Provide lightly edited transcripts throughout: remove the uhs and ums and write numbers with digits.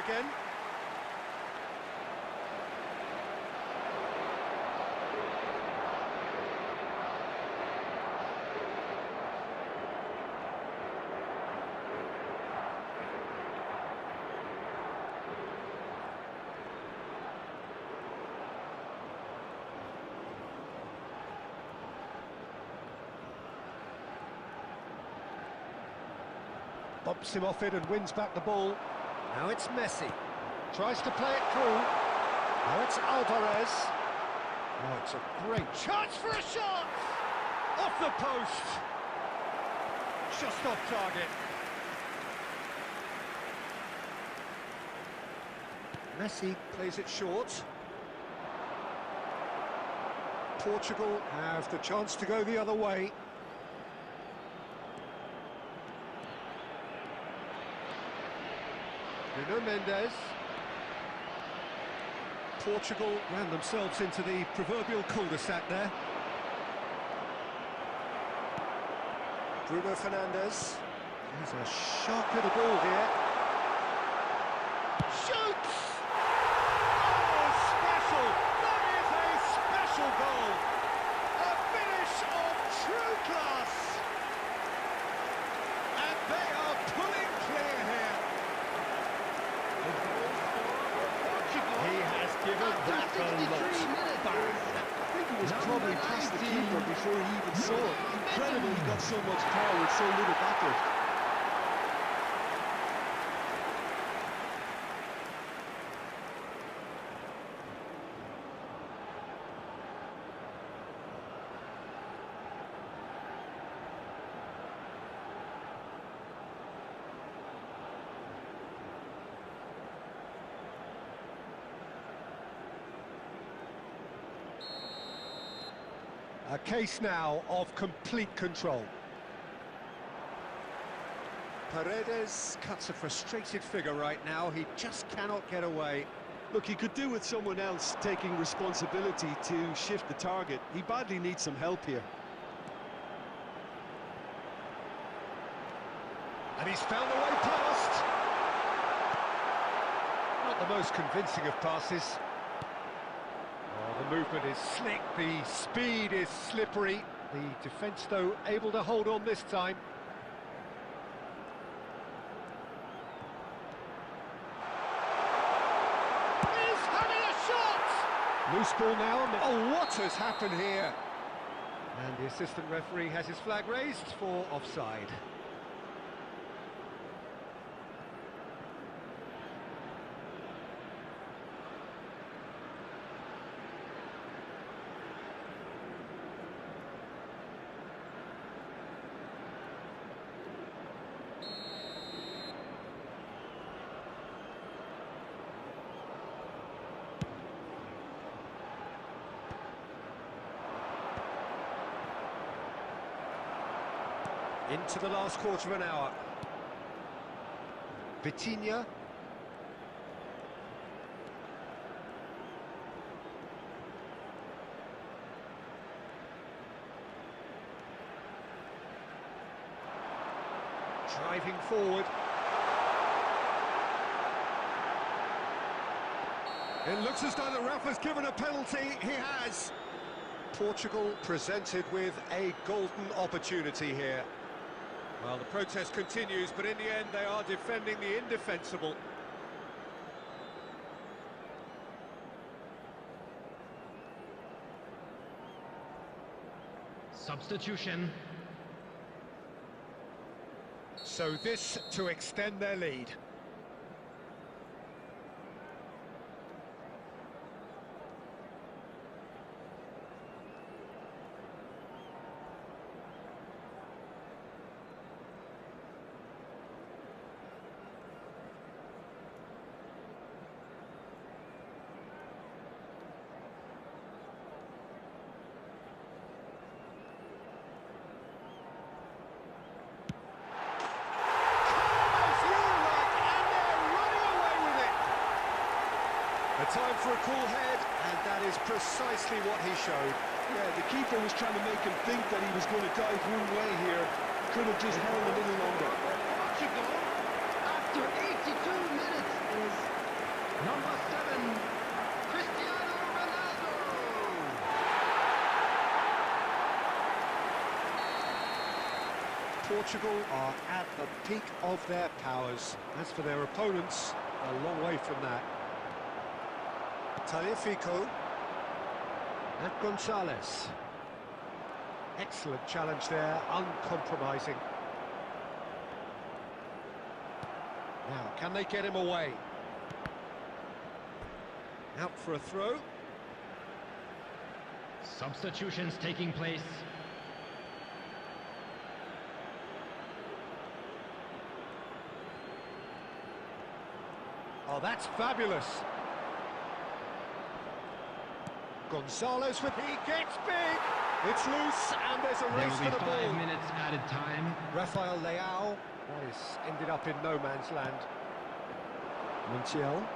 again. Bumps him off it and wins back the ball. Now it's Messi. Tries to play it through. Now it's Alvarez. Oh, it's a great chance for a shot! Off the post! Just off target. Messi plays it short. Portugal have the chance to go the other way. Nuno Mendes. Portugal ran themselves into the proverbial cul-de-sac there. Bruno Fernandes. There's a sharp little ball here. Shoots! Oh, special! That is a special goal! A finish of true class! And they are pulling clear here. He has given that a lot. I think it was probably past the keeper before he even saw it. Incredible he got so much power with so little backward. A case now of complete control. Paredes cuts a frustrated figure right now. He just cannot get away. Look, he could do with someone else taking responsibility to shift the target. He badly needs some help here. And he's found a way past. Not the most convincing of passes. The movement is slick, the speed is slippery. The defence, though, able to hold on this time. He's having a shot! Loose ball now. Oh, what has happened here? And the assistant referee has his flag raised for offside. Into the last quarter of an hour. Vitinha. Driving forward. It looks as though the ref has given a penalty. He has. Portugal presented with a golden opportunity here. Well, the protest continues, but in the end they are defending the indefensible. Substitution. So this to extend their lead. Time for a cool head, and that is precisely what he showed. Yeah, the keeper was trying to make him think that he was going to dive one way here. Could have just held a little longer. Portugal, after 82 minutes, is Portugal are at the peak of their powers. As for their opponents, a long way from that. Tagliafico. And Gonzalez. Excellent challenge there, uncompromising. Now, can they get him away? Out for a throw. Substitutions taking place. Oh, that's fabulous. Gonzalez with he gets big. It's loose and there's a There race will for be the 5 ball. minutes added time. Rafael Leao. That is ended up in no man's land. Montiel.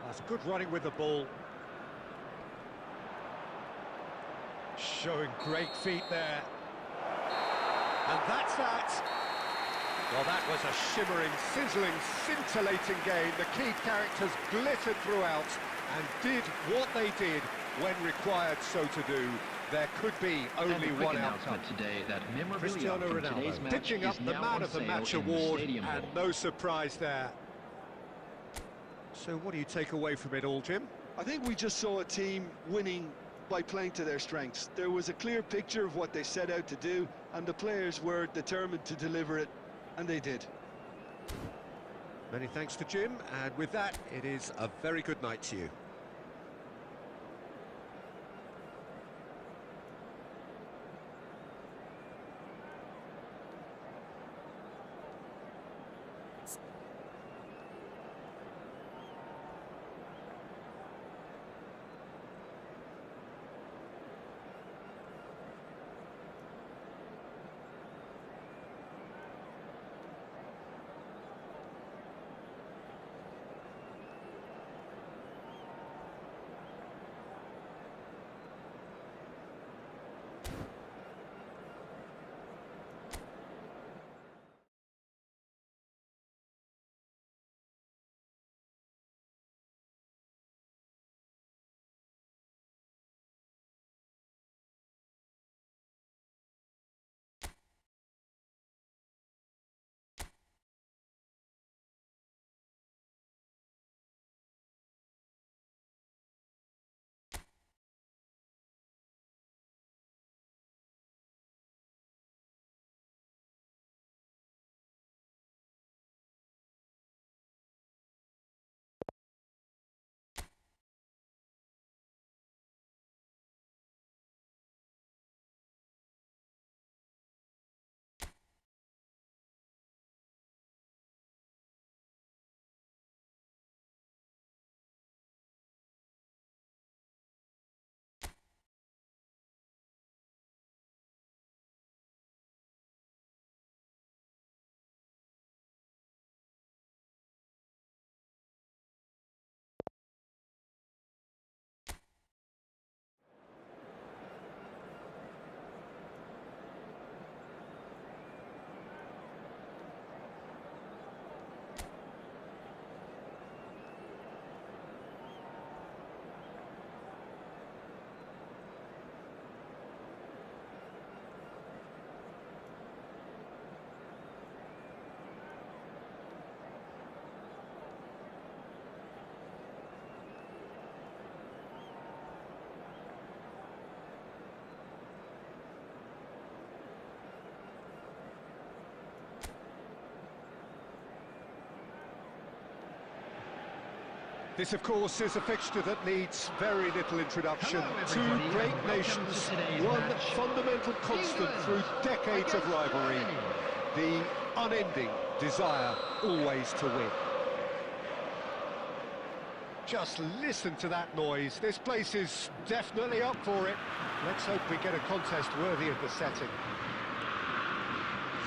That's good running with the ball. Showing great feet there. And that's that. Well, that was a shimmering, sizzling, scintillating game. The key characters glittered throughout and did what they did when required so to do. There could be only one outcome. Today that Cristiano Ronaldo picking up the Man of the Match award, and no surprise there. So what do you take away from it all, Jim? I think we just saw a team winning by playing to their strengths. There was a clear picture of what they set out to do, and the players were determined to deliver it, and they did. Many thanks to Jim, and with that, it is a very good night to you. This, of course, is a fixture that needs very little introduction. Two great nations, one fundamental constant through decades of rivalry, the unending desire always to win. Just listen to that noise. This place is definitely up for it. Let's hope we get a contest worthy of the setting.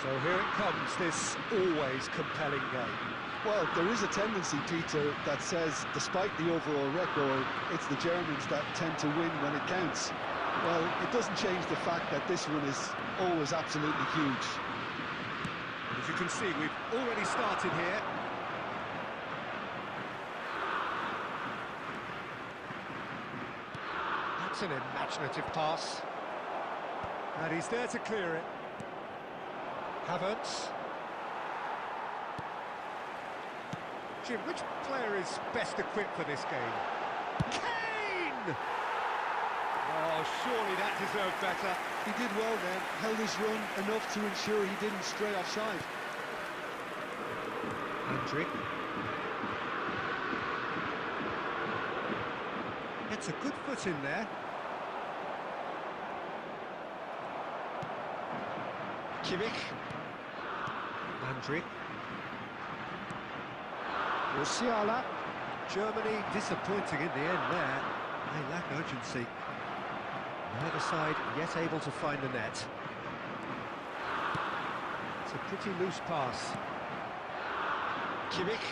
So here it comes, this always compelling game. Well, there is a tendency, Peter, that says, despite the overall record, it's the Germans that tend to win when it counts. Well, it doesn't change the fact that this one is always absolutely huge. As you can see, we've already started here. That's an imaginative pass. And he's there to clear it. Havertz. Jim, which player is best equipped for this game? Kane! Oh, surely that deserved better. He did well then, held his run enough to ensure he didn't stray offside. Hendrick. Gets a good foot in there. Kimmich. Hendrick. Musiala. Germany disappointing in the end there. They lack urgency. Neither side yet able to find the net. It's a pretty loose pass. Kimmich.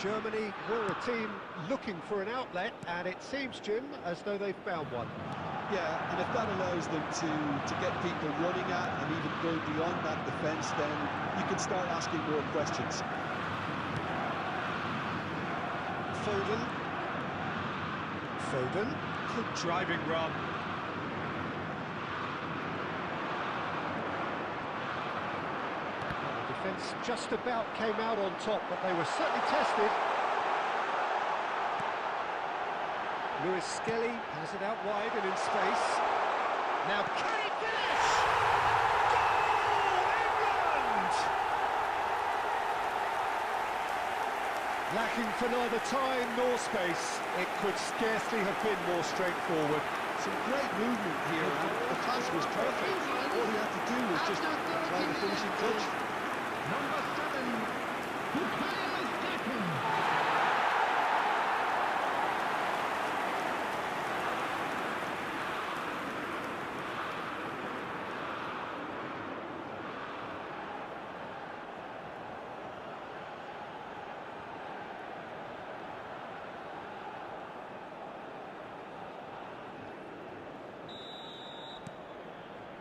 Germany were a team looking for an outlet, and it seems, Jim, as though they've found one. Yeah, and if that allows them to get people running at and even going beyond that defence, then you can start asking more questions. Foden. Foden. Good driving run. The defence just about came out on top, but they were certainly tested. Lewis Skelly has it out wide and in space. Now can he finish? Goal, England! Lacking for neither time nor space, it could scarcely have been more straightforward. Some great movement here, and the pass was perfect. All he had to do was just apply the finishing touch. Number 7, Bukayo Saka.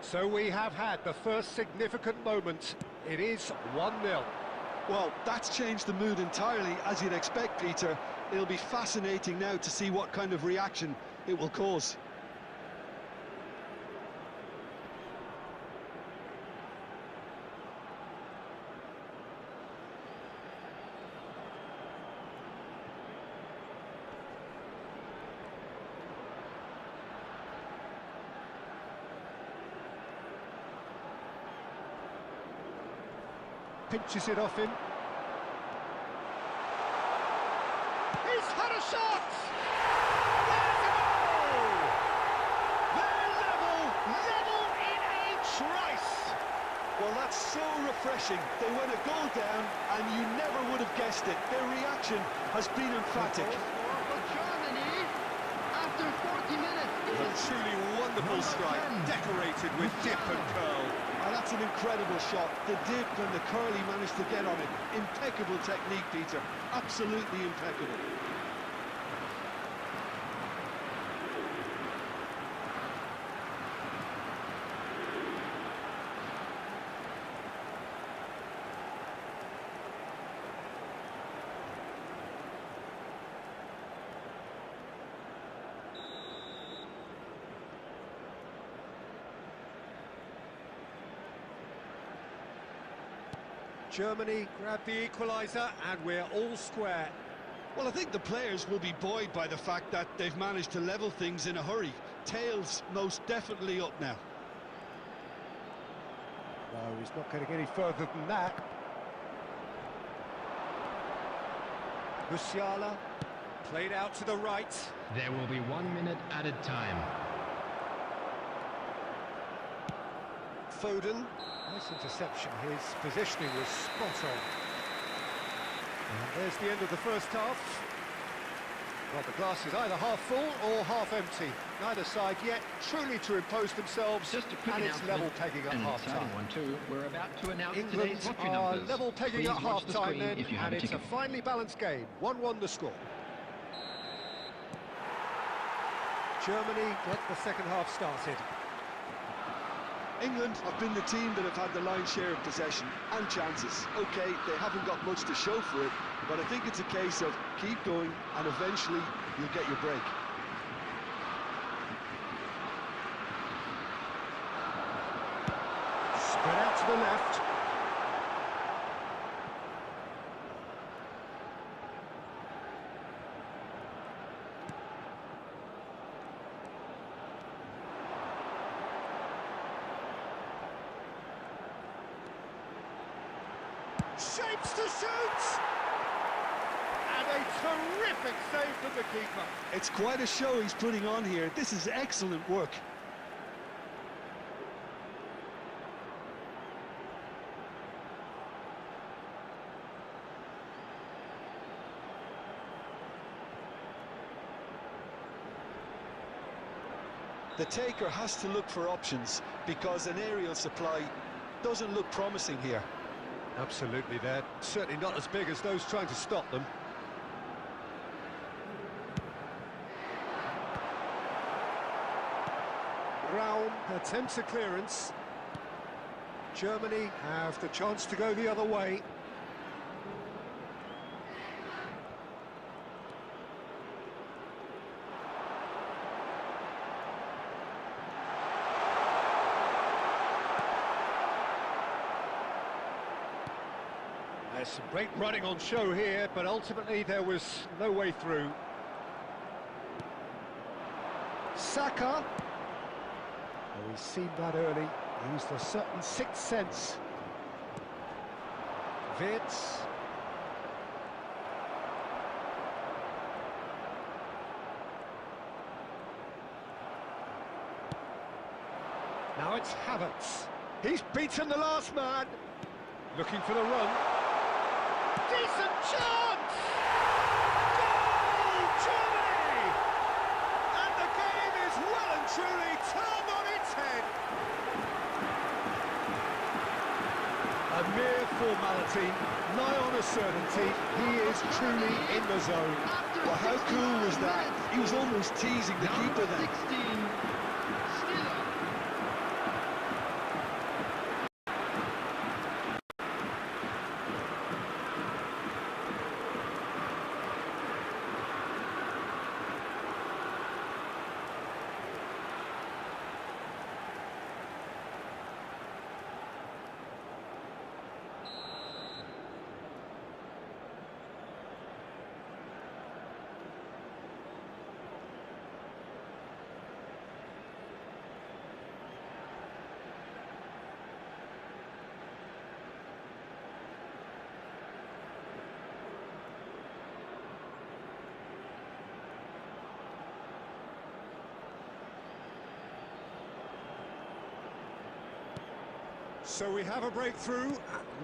So we have had the first significant moment. It is 1-0. Well, that's changed the mood entirely, as you'd expect, Peter. It'll be fascinating now to see what kind of reaction it will cause. Pinches it off him. He's had a shot! There's a goal! They're level in a trice! Well, that's so refreshing. They went a goal down, and you never would have guessed it. Their reaction has been emphatic. For Germany, after 40 minutes, A truly wonderful strike, decorated with dip and curl. Oh, that's an incredible shot. The dip and the curl he managed to get on it. Impeccable technique, Peter. Absolutely impeccable. Germany grabbed the equaliser, and we're all square. Well, I think the players will be buoyed by the fact that they've managed to level things in a hurry. Tails most definitely up now. No, he's not going to get any further than that. Musiala played out to the right. there will be 1 minute added time. Foden. Nice interception. His positioning was spot on. And there's the end of the first half. Well, the glass is either half full or half empty. Neither side yet truly to impose themselves, Just a quick and it's level pegging at an half-time. exciting one too. We're about to announce England today's lottery are numbers. level pegging Please at watch the half-time screen then, if you have and a it's a ticket. finely balanced game. 1-1 the score. Germany get the second half started. England have been the team that have had the lion's share of possession and chances. OK, they haven't got much to show for it, but I think it's a case of keep going and eventually you'll get your break. to the left. Shapes to shoot! And a terrific save from the keeper. It's quite a show he's putting on here. This is excellent work. The taker has to look for options because an aerial supply doesn't look promising here. Absolutely, they're certainly not as big as those trying to stop them. Raum attempts a clearance. Germany have the chance to go the other way. There's some great running on show here, but ultimately there was no way through. Saka. Oh, he's seen that early. He used a certain sixth sense. Wirtz. Now it's Havertz. He's beaten the last man. Looking for the run. Decent chance! Goal, Germany! And the game is well and truly turned on its head. A mere formality, nigh on a certainty. He is truly in the zone. Well, how cool was that? He was almost teasing the keeper then. 16. Stiller. So we have a breakthrough.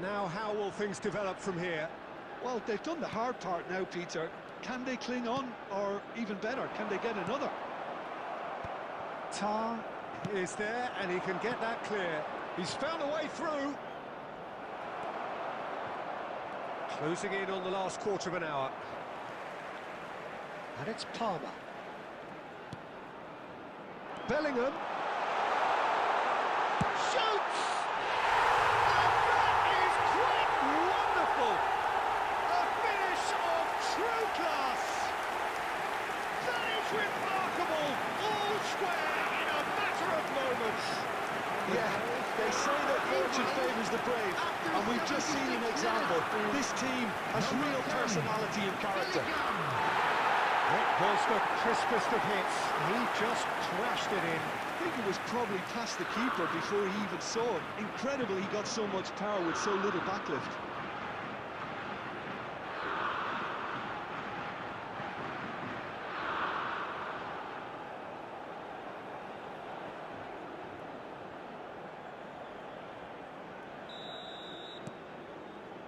Now how will things develop from here? Well, they've done the hard part now, Peter. Can they cling on, or even better, can they get another? Tar is there, and he can get that clear. He's found a way through. Closing in on the last quarter of an hour. And it's Palmer. Bellingham. Shoots! And that is quite wonderful! A finish of true class! That is remarkable! All square in a matter of moments! Yeah, they say that fortune favours the brave, and we've just seen an example. This team has real personality and character. It was the crispest of hits. He just crashed it in. I think it was probably past the keeper before he even saw it. Incredible he got so much power with so little backlift.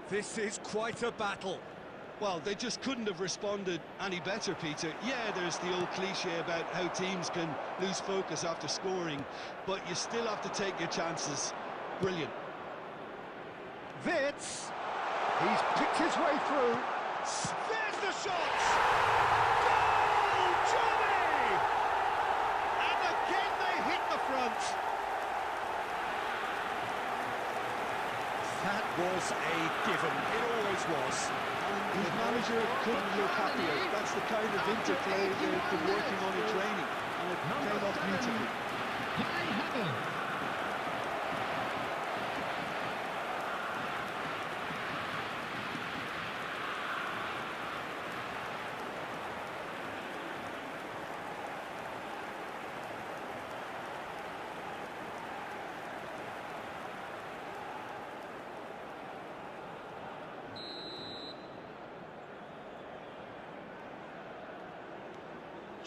This is quite a battle. Well, they just couldn't have responded any better, Peter. Yeah, there's the old cliche about how teams can lose focus after scoring, but you still have to take your chances. Brilliant. Wirtz, he's picked his way through. There's the shot! Goal, Germany! And again they hit the front. That was a given. It always was. His manager couldn't look happier. That's the kind of interplay they've been working on in training, and it came off beautifully.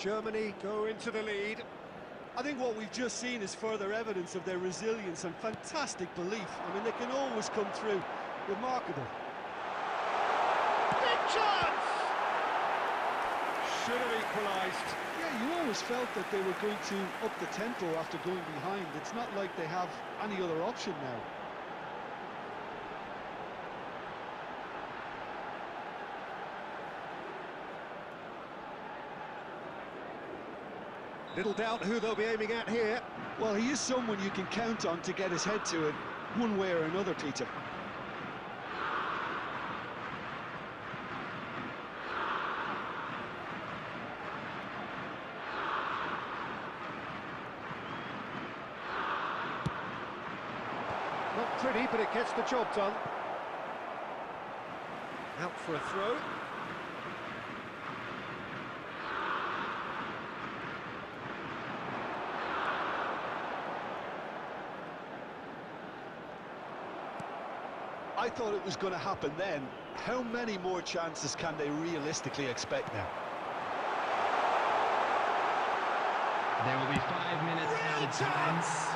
Germany go into the lead. I think what we've just seen is further evidence of their resilience and fantastic belief. I mean, they can always come through. Remarkable. Big chance! Should have equalised. Yeah, you always felt that they were going to up the tempo after going behind. It's not like they have any other option now. Little doubt who they'll be aiming at here. Well, he is someone you can count on to get his head to it, one way or another, Peter. Not pretty, but it gets the job done. Out for a throw. I thought it was going to happen then. How many more chances can they realistically expect now? There will be 5 minutes Real added time. chance!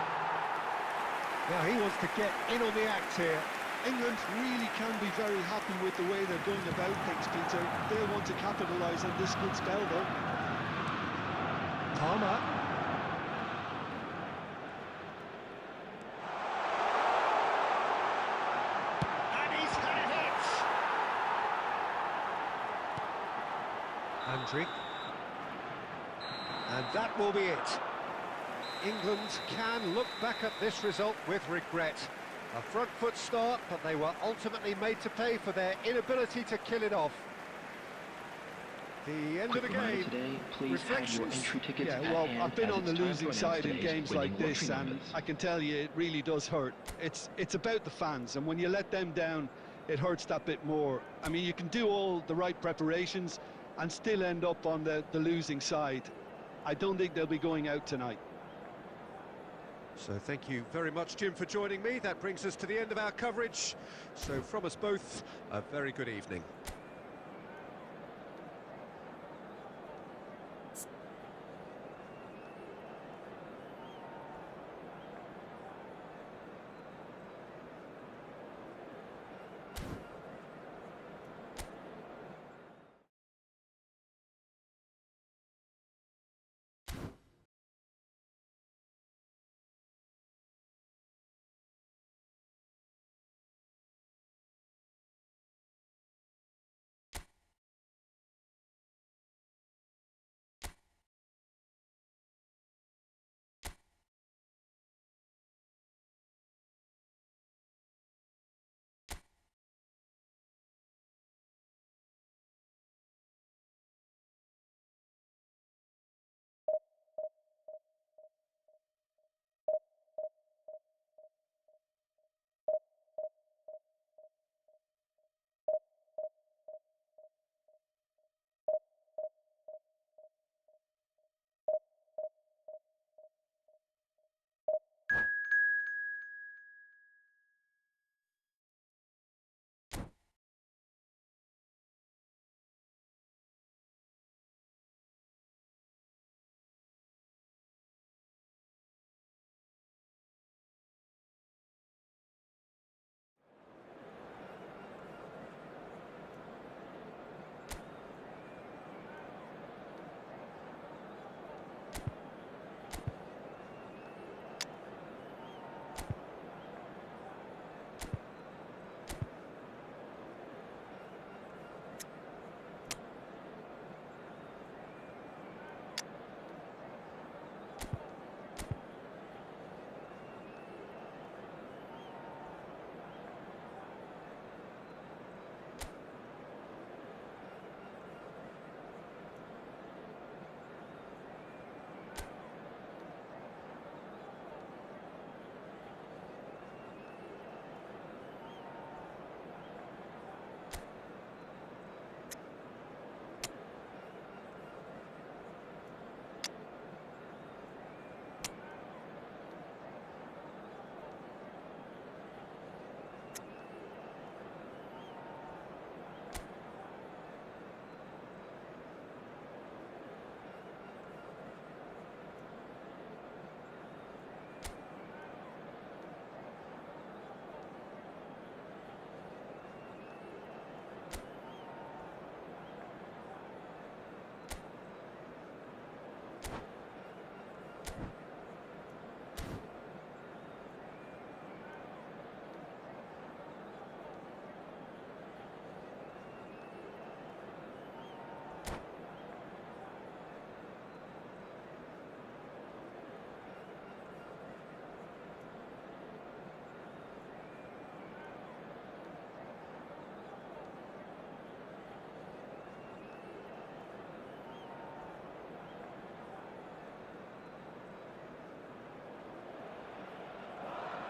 Now he wants to get in on the act here. England really can be very happy with the way they're going about things, Peter. They'll want to capitalise on this good spell, though. Palmer. And he's had a hit! Andrick. And that will be it. England can look back at this result with regret. A front foot start, but they were ultimately made to pay for their inability to kill it off. The end of the game. Today, please add your entry tickets Yeah, at well, hand I've been as on the it's time losing to side in announce games today's like winning this, lottery and numbers. I can tell you it really does hurt. It's about the fans, and when you let them down, it hurts that bit more. I mean, you can do all the right preparations and still end up on the losing side. I don't think they'll be going out tonight. So thank you very much, Jim, for joining me. That brings us to the end of our coverage. So from us both, a very good evening.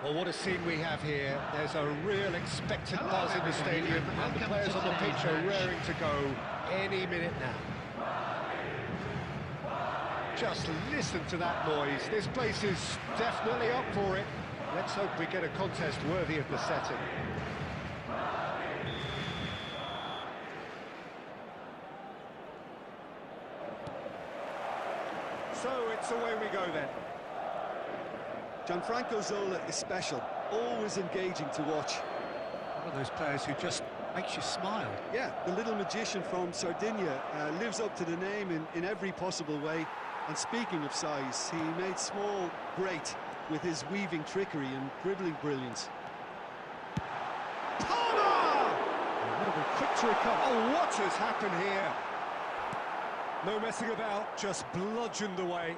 Well, what a scene we have here. There's a real expectant buzz in the stadium, and the players on the pitch are raring to go any minute now. Just listen to that noise. This place is definitely up for it. Let's hope we get a contest worthy of the setting. So it's away we go then. Gianfranco Zola is special, always engaging to watch. One of those players who just makes you smile. Yeah, the little magician from Sardinia lives up to the name in every possible way. And speaking of size, he made small great with his weaving trickery and dribbling brilliance. Palmer! What a quick to recover. Oh, what has happened here? No messing about, just bludgeoned away.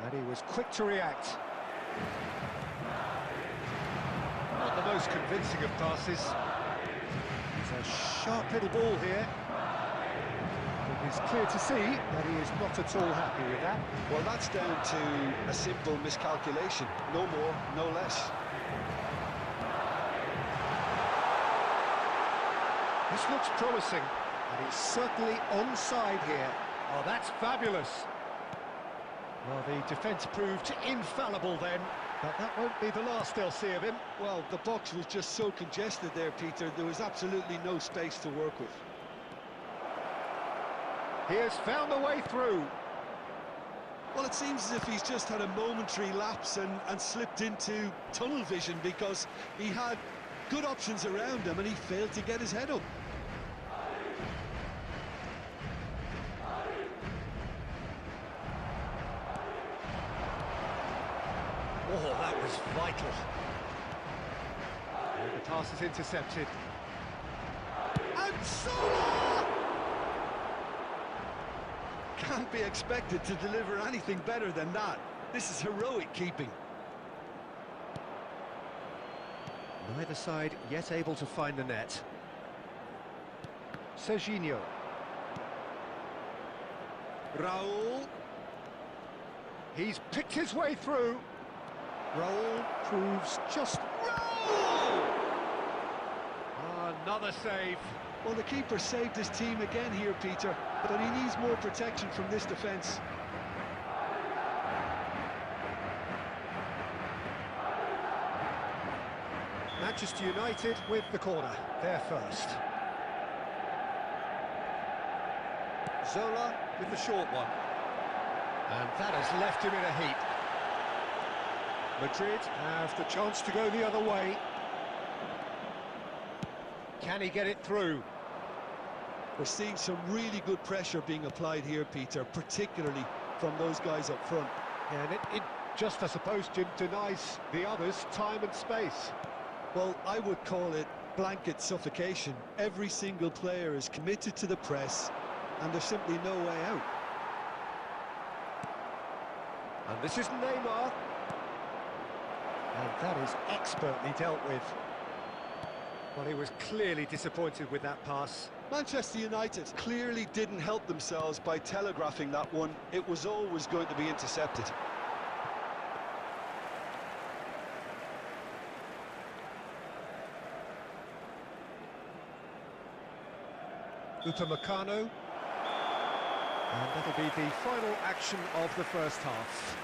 And he was quick to react. Not the most convincing of passes. It's a sharp little ball here. It is clear to see that he is not at all happy with that. Well, that's down to a simple miscalculation. No more, no less. This looks promising, and he's certainly onside here. Oh, that's fabulous. Well, the defence proved infallible then, but that won't be the last they'll see of him. Well, the box was just so congested there, Peter. There was absolutely no space to work with. He has found a way through. Well, it seems as if he's just had a momentary lapse and slipped into tunnel vision, because he had good options around him and he failed to get his head up. Oh, that was vital. And the pass is intercepted. And Zola! Can't be expected to deliver anything better than that. This is heroic keeping. Neither side yet able to find the net. Serginho. Raul. He's picked his way through. Raul proves just... Raul! Another save. Well, the keeper saved his team again here, Peter, but he needs more protection from this defence. Manchester United with the corner, they're first. Zola with the short one. And that has left him in a heap. Madrid have the chance to go the other way. Can he get it through? We're seeing some really good pressure being applied here, Peter, particularly from those guys up front. Yeah, and it just, I suppose, denies the others time and space. Well, I would call it blanket suffocation. Every single player is committed to the press, and there's simply no way out. And this is Neymar. And that is expertly dealt with. Well, he was clearly disappointed with that pass. Manchester United clearly didn't help themselves by telegraphing that one. It was always going to be intercepted. Upamecano. And that'll be the final action of the first half.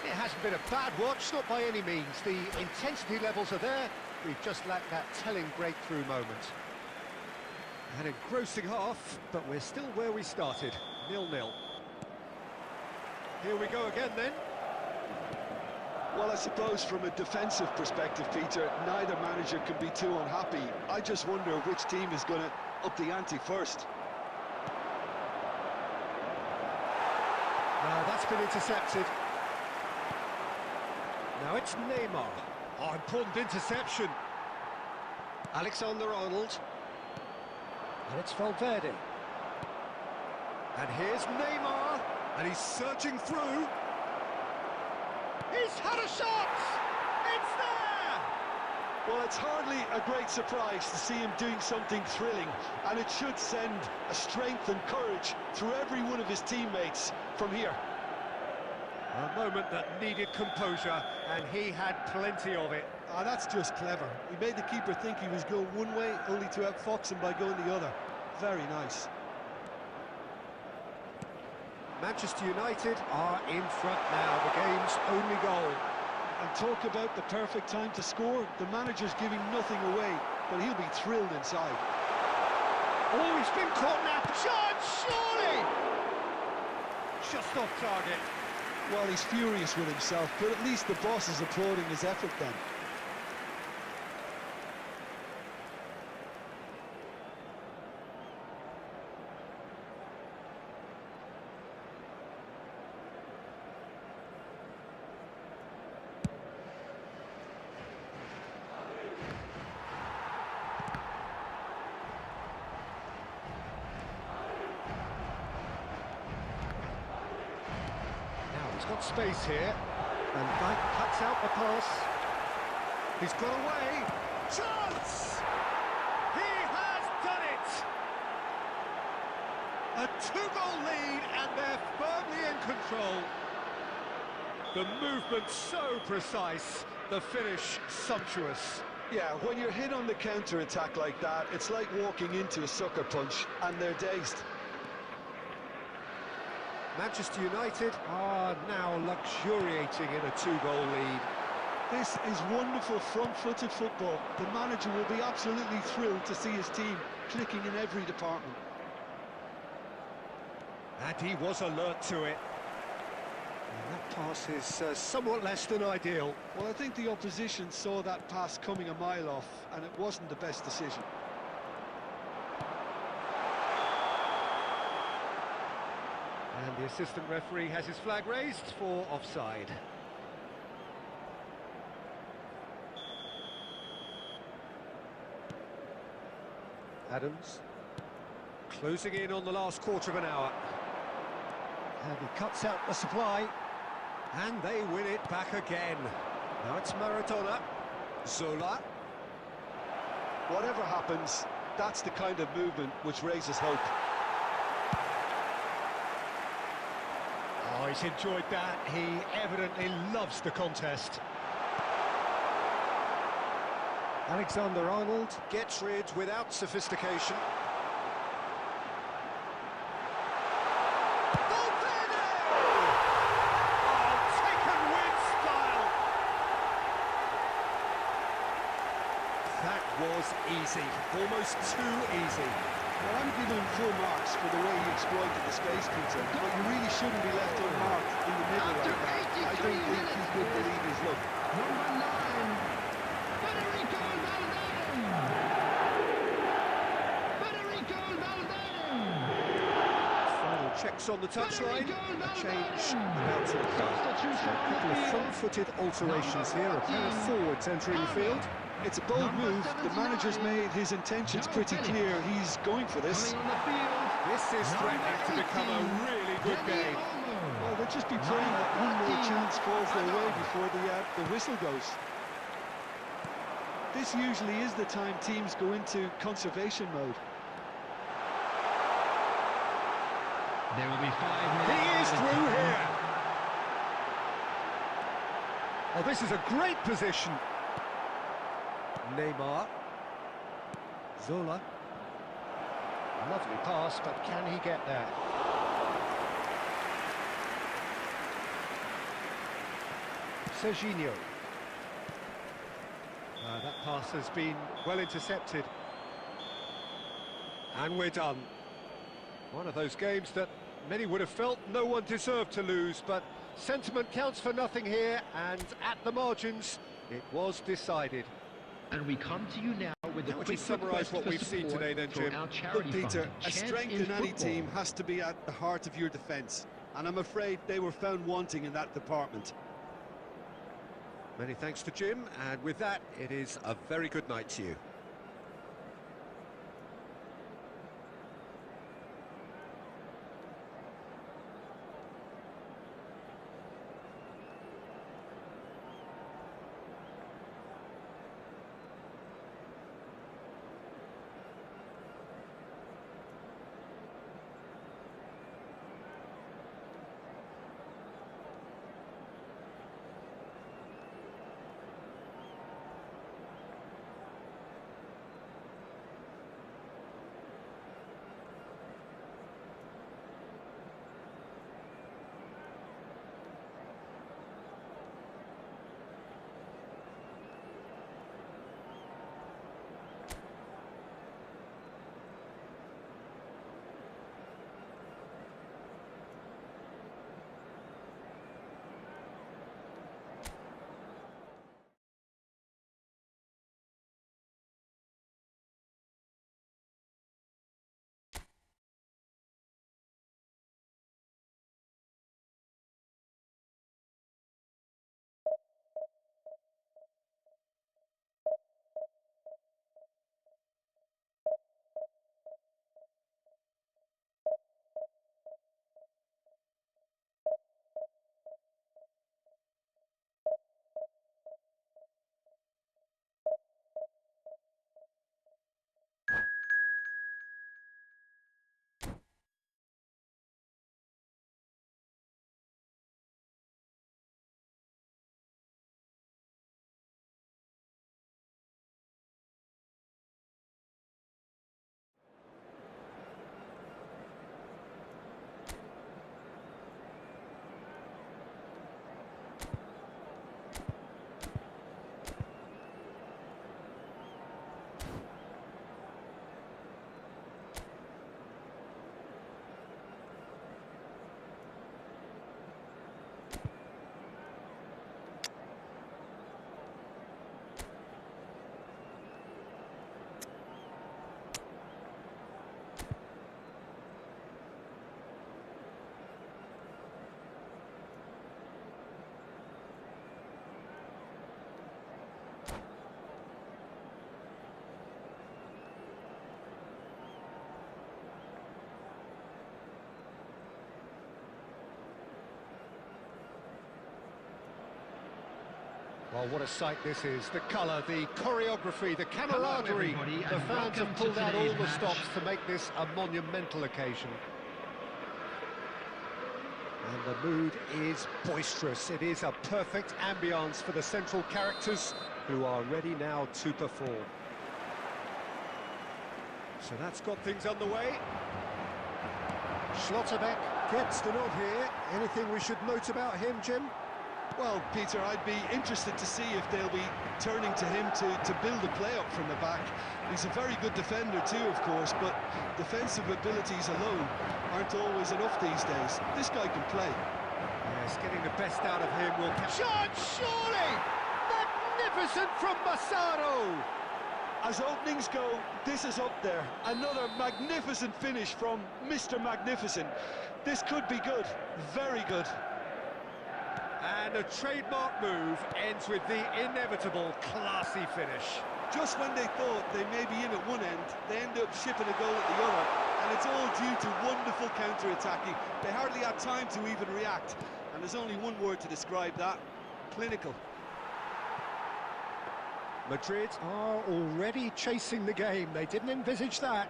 It hasn't been a bad watch, not by any means. The intensity levels are there. We've just lacked that telling breakthrough moment. An engrossing half, but we're still where we started, 0-0. Here we go again then. Well, I suppose from a defensive perspective, Peter, neither manager can be too unhappy. I just wonder which team is going to up the ante first. Now that's been intercepted. Now it's Neymar. Oh, important interception. Alexander-Arnold. And it's Valverde. And here's Neymar. And he's searching through. He's had a shot! It's there! Well, it's hardly a great surprise to see him doing something thrilling, and it should send a strength and courage through every one of his teammates from here. A moment that needed composure, and he had plenty of it. Ah, that's just clever. He made the keeper think he was going one way, only to outfox him by going the other. Very nice. Manchester United are in front now, the game's only goal. And talk about the perfect time to score. The manager's giving nothing away, but he'll be thrilled inside. Oh, he's been caught now. Chance, surely! Just off target. Well, he's furious with himself, but at least the boss is applauding his effort then. He's got space here, and Bank cuts out the pass. He's got away. Chance! He has done it! A two-goal lead, and they're firmly in control. The movement so precise, the finish sumptuous. Yeah, when you're hit on the counter-attack like that, it's like walking into a sucker punch, and they're dazed. Manchester United are now luxuriating in a two-goal lead. This is wonderful front-footed football. The manager will be absolutely thrilled to see his team clicking in every department. And he was alert to it. And that pass is somewhat less than ideal. Well, I think the opposition saw that pass coming a mile off, and it wasn't the best decision. And the assistant referee has his flag raised for offside. Adams closing in on the last quarter of an hour. And he cuts out the supply, and they win it back again. Now it's Maradona, Zola. Whatever happens, that's the kind of movement which raises hope. Oh, he's enjoyed that. He evidently loves the contest. Alexander-Arnold gets rid without sophistication. Valverde! Oh, taken with style. That was easy, almost too easy. Well, I'm giving him full marks for the way he exploited the space, Peter, but you really shouldn't be left unmarked in the middle like that. I don't think he could believe his luck. Number 9, Federico Valverde! Federico Valverde! Final checks on the touchline. A change about to occur. A couple of front-footed alterations here. A pair of forwards entering the field. It's a bold move. The manager's made his intentions pretty clear. He's going for this. Coming on the field. This is threatening to become a really good game. Well, they'll just be praying that one more chance falls their way before the whistle goes. This usually is the time teams go into conservation mode. There will be 5 minutes. He is through here. Oh, this is a great position. Neymar. Zola. Lovely pass, but can he get there? Serginho. That pass has been well intercepted. And we're done. One of those games that many would have felt no one deserved to lose, but sentiment counts for nothing here, and at the margins, it was decided. And we come to you now with a How would quick you summarise request what for we've seen support today then, for Jim? our Look, charity Peter, fund, a Chance strength in in any Football. team has to be at the heart of your defence, and I'm afraid they were found wanting in that department. Many thanks to Jim, and with that, it is a very good night to you. Well, what a sight this is. The colour, the choreography, the camaraderie. everybody, The and fans welcome have to pulled out all today's the match. stops to make this a monumental occasion. And the mood is boisterous. It is a perfect ambience for the central characters who are ready now to perform. So that's got things underway. Schlotterbeck gets the nod here. Anything we should note about him, Jim? Well, Peter, I'd be interested to see if they'll be turning to him to build a play up from the back. He's a very good defender too, of course, but defensive abilities alone aren't always enough these days. This guy can play. Yes, getting the best out of him will... Shot, surely! Magnificent from Massaro! As openings go, this is up there. Another magnificent finish from Mr. Magnificent. This could be good, very good. And a trademark move ends with the inevitable classy finish. Just when they thought they may be in at one end, they end up shipping a goal at the other, and it's all due to wonderful counter-attacking. They hardly had time to even react, and there's only one word to describe that: clinical. Madrid are already chasing the game. They didn't envisage that.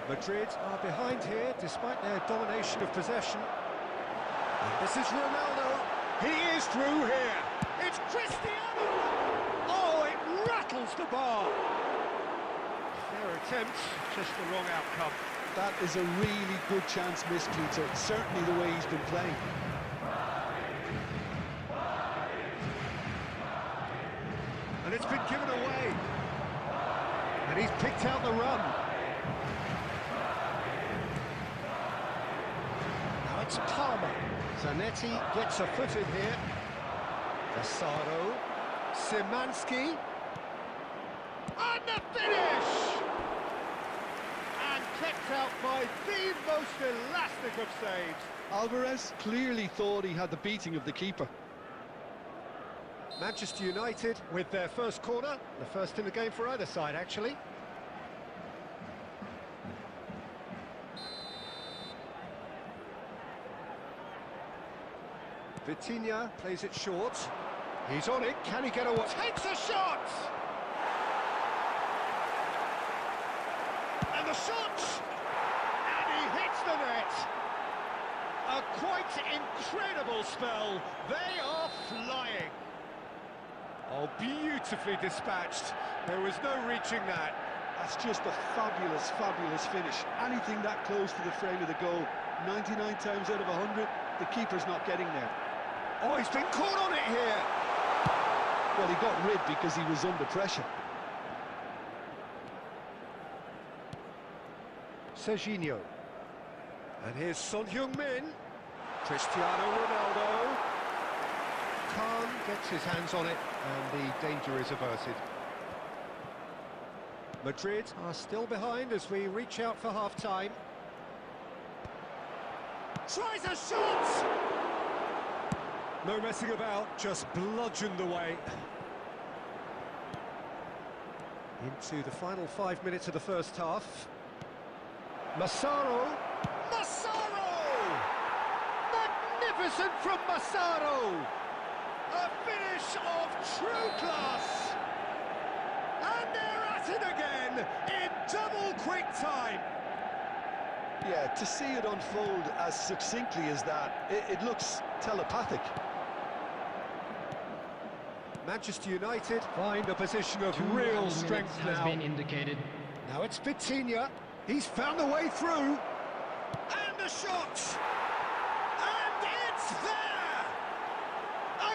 Madrid are behind here, despite their domination of possession. And this is Ronaldo. He is through here. It's Cristiano. Oh, it rattles the bar. Their attempt, just the wrong outcome. That is a really good chance missed, Peter. Certainly the way he's been playing. And it's been given away. And he's picked out the run. Now it's Palmer. Zanetti gets a foot in here. Massaro. Szymanski. And the finish! And kept out by the most elastic of saves. Alvarez clearly thought he had the beating of the keeper. Manchester United with their first corner, the first in the game for either side, actually. Vitinha plays it short. He's on it, can he get away? Takes a shot! And the shot! And he hits the net! A quite incredible spell. They are flying. Oh, beautifully dispatched. There was no reaching that. That's just a fabulous, fabulous finish. Anything that close to the frame of the goal, 99 times out of 100, the keeper's not getting there. Oh, he's been caught on it here. Well, he got rid because he was under pressure. Serginho. And here's Son Heung-min. Cristiano Ronaldo. Khan gets his hands on it, and the danger is averted. Madrid are still behind as we reach out for half-time. Tries a shot! No messing about, just bludgeoned away. Into the final 5 minutes of the first half. Massaro! Massaro! Magnificent from Massaro! A finish of true class! And they're at it again in double quick time! Yeah, to see it unfold as succinctly as that, it looks telepathic. Manchester United find a position of real strength has now. been indicated. Now it's Vitinha. He's found a way through. And the shot! And it's there!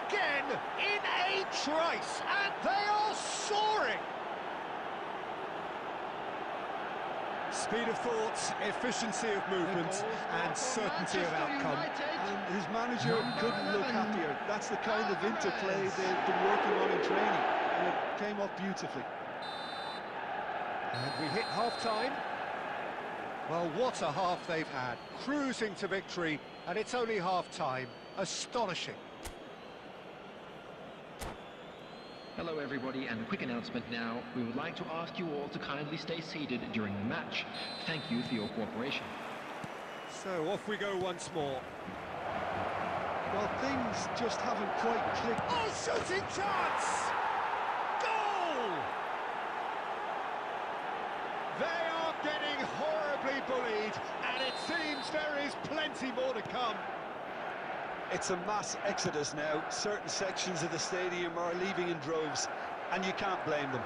Again, in a trice, and they are soaring! Speed of thought, efficiency of movement, and certainty of outcome. And his manager couldn't look happier. That's the kind of interplay they've been working on in training, and it came off beautifully. And we hit half-time. Well, what a half they've had. Cruising to victory, and it's only half-time. Astonishing. Hello everybody, and a quick announcement now. We would like to ask you all to kindly stay seated during the match. Thank you for your cooperation. So off we go once more. Well, things just haven't quite clicked. Oh, shooting chance! Goal! They are getting horribly bullied, and it seems there is plenty more to come. It's a mass exodus now. Certain sections of the stadium are leaving in droves, and you can't blame them.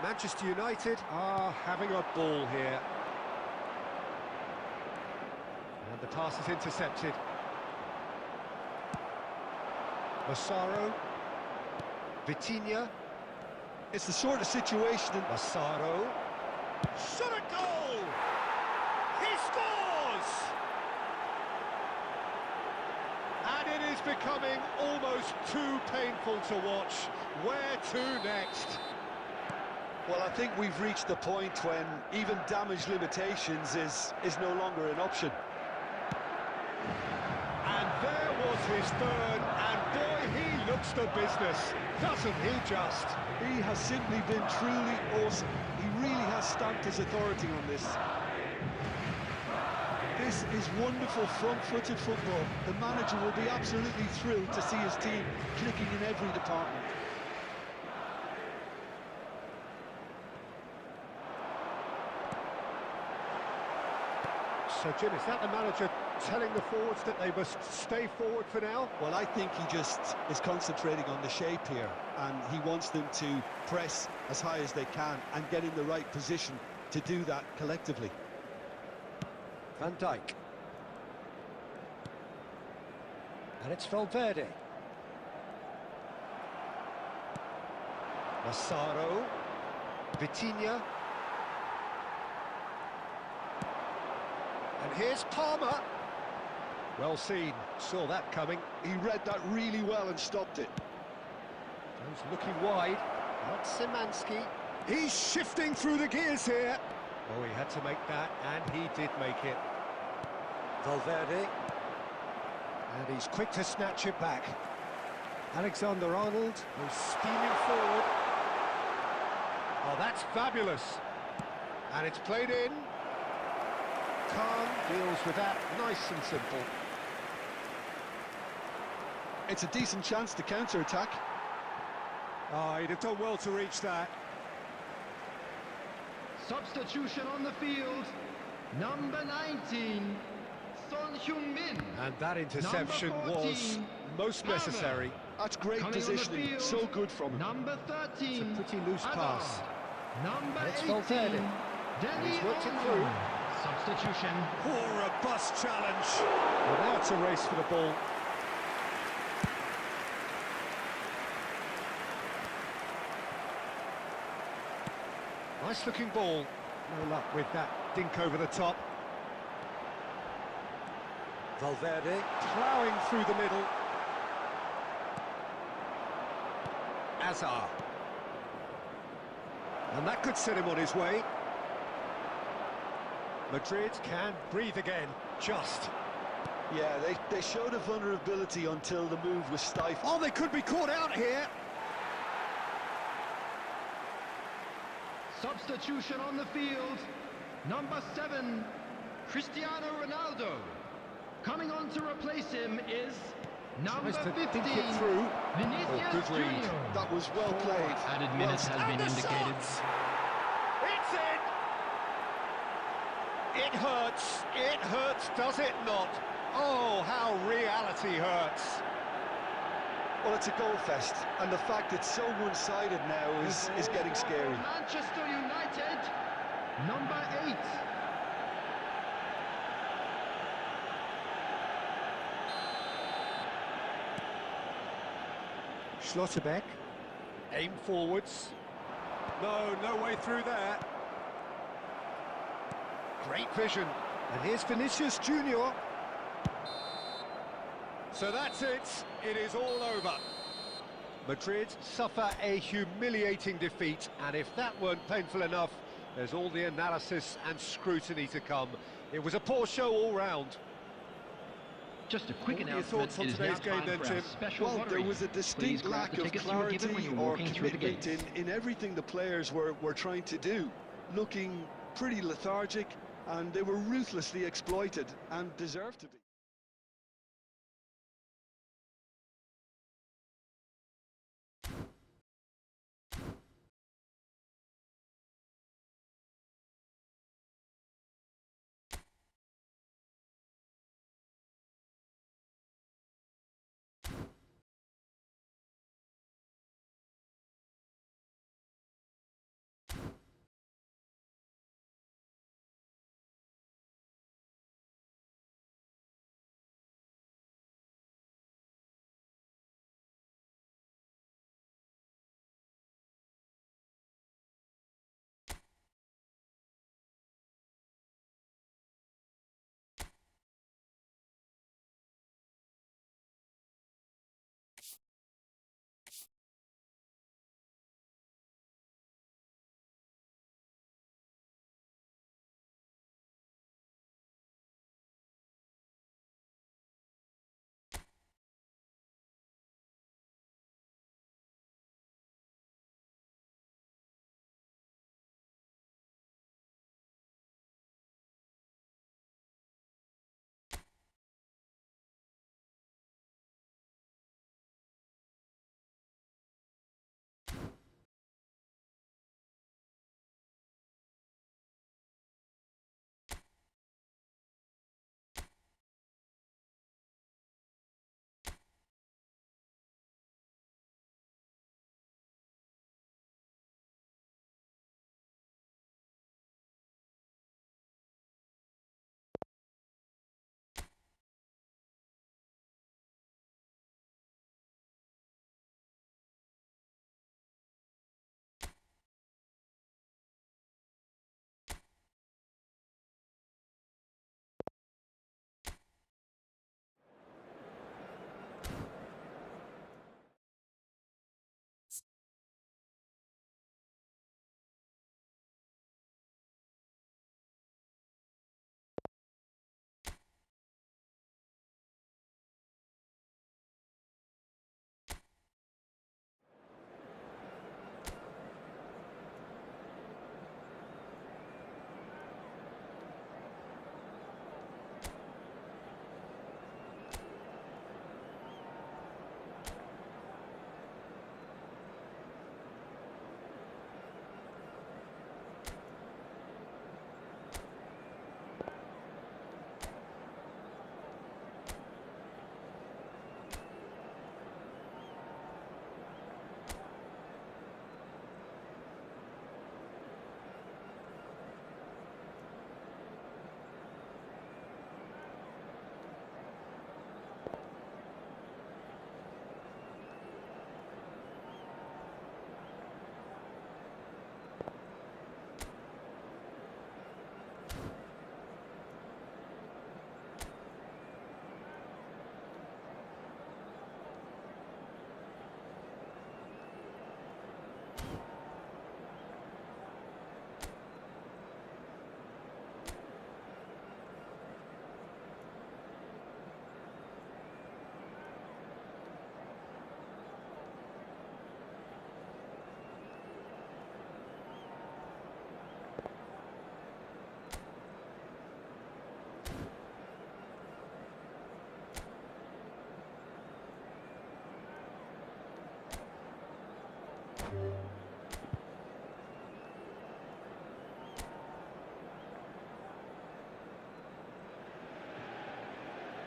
Manchester United are having a ball here. And the pass is intercepted. Massaro. Vitinha. It's the sort of situation... Massaro. Shot a goal! He scores! And it is becoming almost too painful to watch. Where to next? Well, I think we've reached the point when even damage limitations is no longer an option. And there was his third, and boy, he looks the business, doesn't he just? He has simply been truly awesome. He really has stamped his authority on this. This is wonderful front-footed football. The manager will be absolutely thrilled to see his team clicking in every department. So, Jim, is that the manager telling the forwards that they must stay forward for now? Well, I think he just is concentrating on the shape here, and he wants them to press as high as they can and get in the right position to do that collectively. Van Dijk. And it's Valverde. Massaro. Vitinha. And here's Palmer. Well seen, saw that coming. He read that really well and stopped it. Jones looking wide. Not Szymanski. He's shifting through the gears here. Oh, he had to make that, and he did make it. Valverde. And he's quick to snatch it back. Alexander-Arnold goes steaming forward. Oh, that's fabulous. And it's played in. Khan deals with that, nice and simple. It's a decent chance to counter-attack. Oh, he'd have done well to reach that. Substitution on the field. Number 19, Son Heung-min. And that interception was most necessary. That's great positioning, so good from him. Number 13, It's a pretty loose pass. Number It's 18, Valverde. Dele He's worked it Alli. through. Substitution. Poor robust challenge. Well, now it's a race for the ball. Nice looking ball. No luck with that dink over the top. Valverde ploughing through the middle. Azar. And that could set him on his way. Madrid can breathe again, just. Yeah, they showed a vulnerability until the move was stifled. Oh, they could be caught out here. Substitution on the field. Number 7, Cristiano Ronaldo. Coming on to replace him is number Tries to 15, dink it through. Vinicius Oh, good read. Junior. That was well played. Added minutes has been indicated. It's in. It hurts, does it not? Oh, how reality hurts. Well, it's a goal fest, and the fact it's so one-sided now is getting scary. Manchester United, number 8. Schlotterbeck, aim forwards. No way through there. Great vision. And here's Vinicius Junior. So that's it. It is all over. Madrid suffer a humiliating defeat, and if that weren't painful enough, there's all the analysis and scrutiny to come. It was a poor show all round. Just a quick What are your announcement. thoughts on It is now today's game time then, for our Tim? special Well, there lottery. was a Please distinct grab lack the of tickets you were given when clarity you were or walking through the commitment gates. in everything the players were trying to do. Looking pretty lethargic, and they were ruthlessly exploited and deserved to be.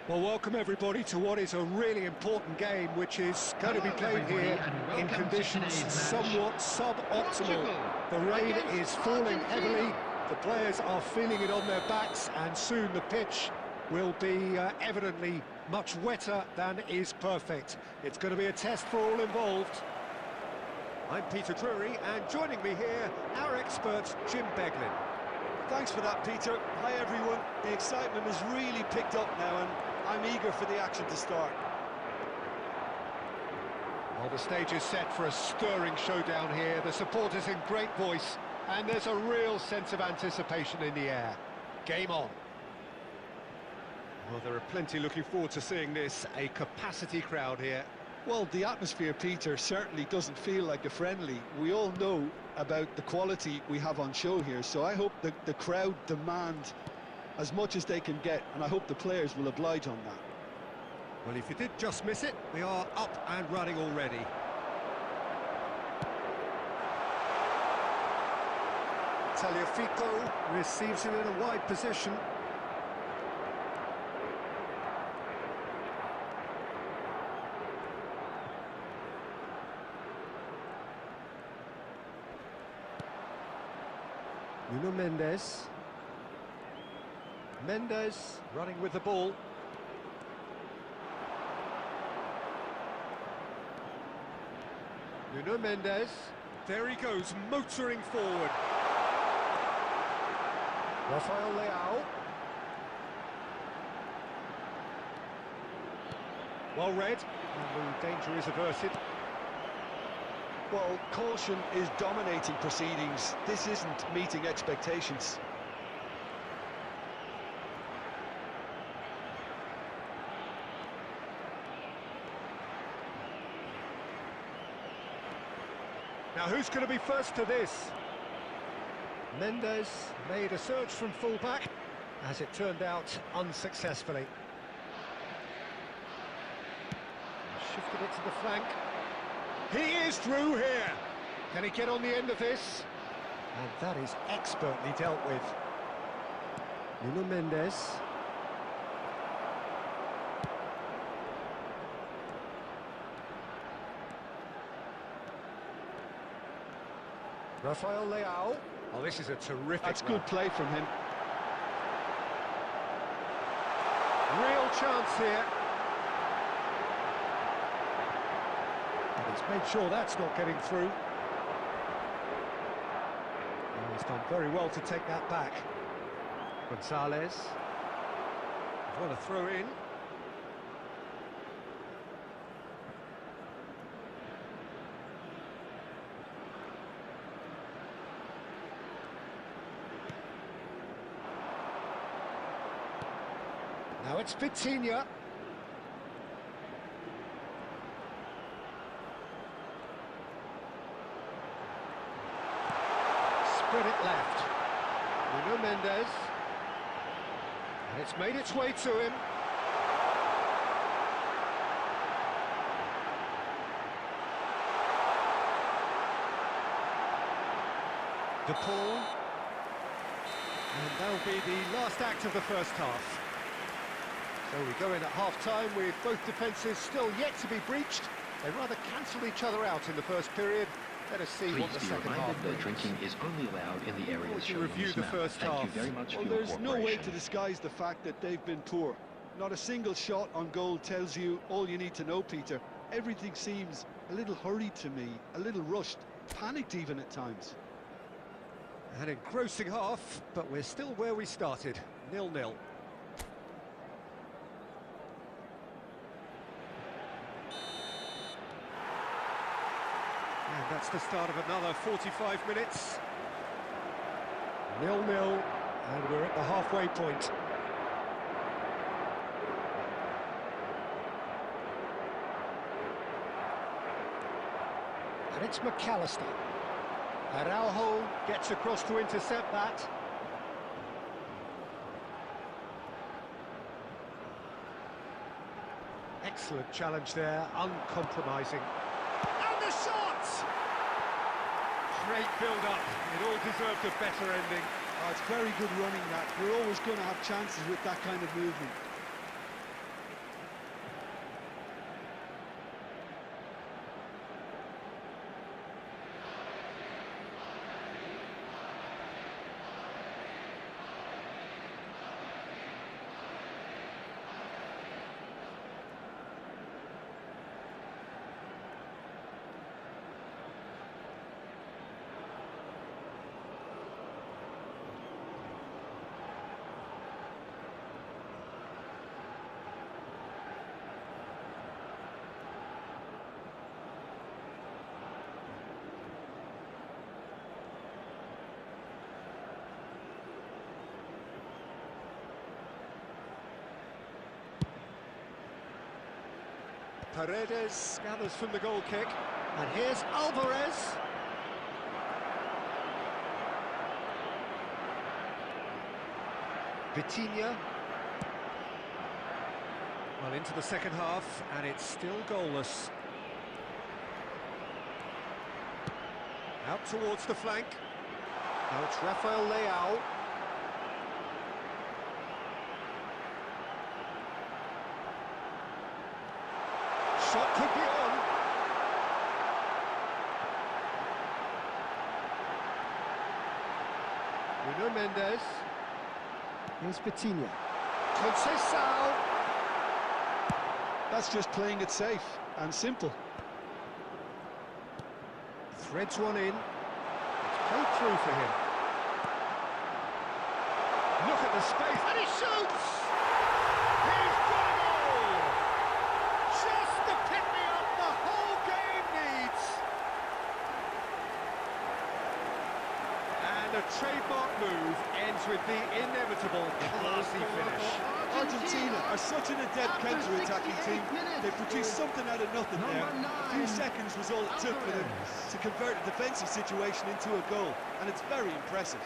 Well, welcome everybody to what is a really important game, which is going to be played here in conditions somewhat suboptimal. The rain is falling heavily, the players are feeling it on their backs, and soon the pitch will be evidently much wetter than is perfect. It's going to be a test for all involved. I'm Peter Drury, and joining me here, our expert Jim Beglin. Thanks for that, Peter. Hi, everyone. The excitement has really picked up now, and I'm eager for the action to start. Well, the stage is set for a stirring showdown here. The supporters in great voice, and there's a real sense of anticipation in the air. Game on. Well, there are plenty looking forward to seeing this. A capacity crowd here. Well, the atmosphere, Peter, certainly doesn't feel like a friendly. We all know about the quality we have on show here, so I hope that the crowd demand as much as they can get, and I hope the players will oblige on that. Well, if you did just miss it, we are up and running already. Tagliafico receives it in a wide position. Nuno Mendes. Mendes running with the ball. Nuno Mendes. There he goes, motoring forward. Rafael Leao. Well read, and the danger is averted. Well, caution is dominating proceedings. This isn't meeting expectations. Now who's going to be first to this? Mendes made a surge from fullback, as it turned out unsuccessfully. Shifted it to the flank. He is through here. Can he get on the end of this? And that is expertly dealt with. Nuno Mendes. Rafael Leao. Oh, this is a terrific That's run. good play from him. Real chance here. And he's made sure that's not getting through. Oh, he's done very well to take that back. Gonzalez. He's want to throw in. Now it's Vitinha. Spread it left. Nuno Mendes. And it's made its way to him. De Paul. And that'll be the last act of the first half. So we go in at half-time with both defences still yet to be breached. They rather cancelled each other out in the first period. Let us see what the Please be second half reminded that brings. drinking is only allowed in the areas Would you shown on review this the map. first Thank you half? very much Well, for your there's no way cooperation. to disguise the fact that they've been poor. Not a single shot on goal tells you all you need to know, Peter. Everything seems a little hurried to me, a little rushed, panicked even at times. An engrossing half, but we're still where we started, 0-0. And that's the start of another 45 minutes. 0-0, and we're at the halfway point. And it's McAllister. Araujo gets across to intercept that. Excellent challenge there, uncompromising. And the shot! Great build-up. It all deserved a better ending. Oh, it's very good running that. You're always going to have chances with that kind of movement. Paredes gathers from the goal kick. And here's Alvarez. Vitinha. Well, into the second half, and it's still goalless. Out towards the flank. Now it's Rafael Leao. Shot could be on. Bruno Mendes. Here's Vitinha. Conceição. That's just playing it safe and simple. Threads one in. It's played through for him. Look at the space, and he shoots! He's got it all! Just the pick-me-up the whole game needs! And a trademark move ends with the inevitable classy finish. Argentina are such an adept counter-attacking team. They produced something out of nothing there. A few seconds was all it took for them to convert a defensive situation into a goal, and it's very impressive.